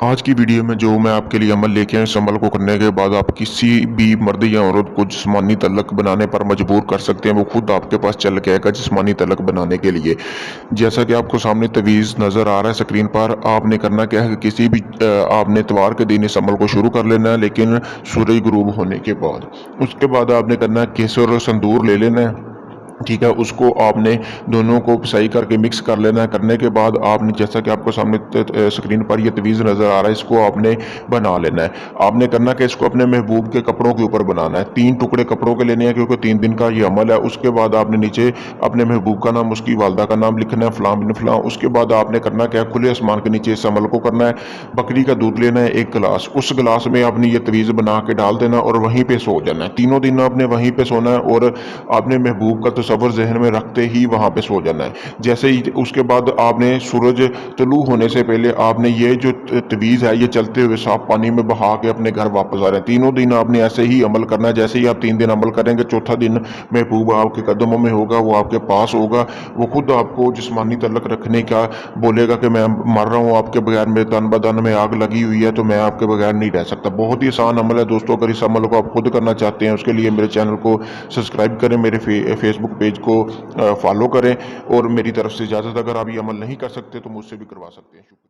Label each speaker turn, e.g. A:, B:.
A: आज की वीडियो में जो मैं आपके लिए अमल लेके आया, इस अमल को करने के बाद आप किसी भी मर्द या औरत को जिस्मानी तलक बनाने पर मजबूर कर सकते हैं। वो खुद आपके पास चल के आएगा जिस्मानी तलक बनाने के लिए। जैसा कि आपको सामने तवीज़ नज़र आ रहा है स्क्रीन पर, आपने करना क्या है कि किसी भी आपने इतवार के दिन इस अमल को शुरू कर लेना है, लेकिन सूरज गुरूब होने के बाद। उसके बाद आपने करना है केसर और संदूर ले लेना है। ठीक है, उसको आपने दोनों को सही करके मिक्स कर लेना है। करने के बाद आपने, जैसा कि आपको सामने स्क्रीन पर ये तवीज़ नज़र आ रहा है, इसको आपने बना लेना है। आपने करना कि इसको अपने महबूब के कपड़ों के ऊपर बनाना है। 3 टुकड़े कपड़ों के लेने हैं, क्योंकि 3 दिन का ये अमल है। उसके बाद आपने नीचे अपने महबूब का नाम, उसकी वालदा का नाम लिखना है, फ़लाँ बिन फ़लाँ। उसके बाद आपने करना क्या है, खुले आसमान के नीचे इस अमल को करना है। बकरी का दूध लेना है 1 गिलास, उस गिलास में आपने ये तवीज़ बना के डाल देना और वहीं पे सो जाना है। तीनों दिन आपने वहीं पे सोना है और आपने महबूब का तस्वर ज़हन में रखते ही वहाँ पे सो जाना है। जैसे ही उसके बाद आपने सूरज तुलू होने से पहले आपने ये जो तवीज़ है, ये चलते हुए साफ पानी में बहा के अपने घर वापस आ रहे हैं। तीनों दिन आपने ऐसे ही अमल करना है। जैसे ही आप 3 दिन अमल करेंगे, चौथा दिन महबूब आपके कदमों में होगा, वो आपके पास होगा। वो खुद आपको जिस्मानी तल्लक रखने का बोलेगा कि मैं मर रहा हूँ आपके बगैर, मेरे तन बदन में आग लगी हुई है, तो मैं आपके बगैर नहीं रह सकता। बहुत ही आसान अमल है दोस्तों। अगर इस अमल को आप खुद करना चाहते हैं, उसके लिए मेरे चैनल को सब्सक्राइब करें, मेरे फेसबुक पेज को फॉलो करें और मेरी तरफ से इजाज़त। अगर आप ये अमल नहीं कर सकते तो मुझसे भी करवा सकते हैं। शुक्रिया।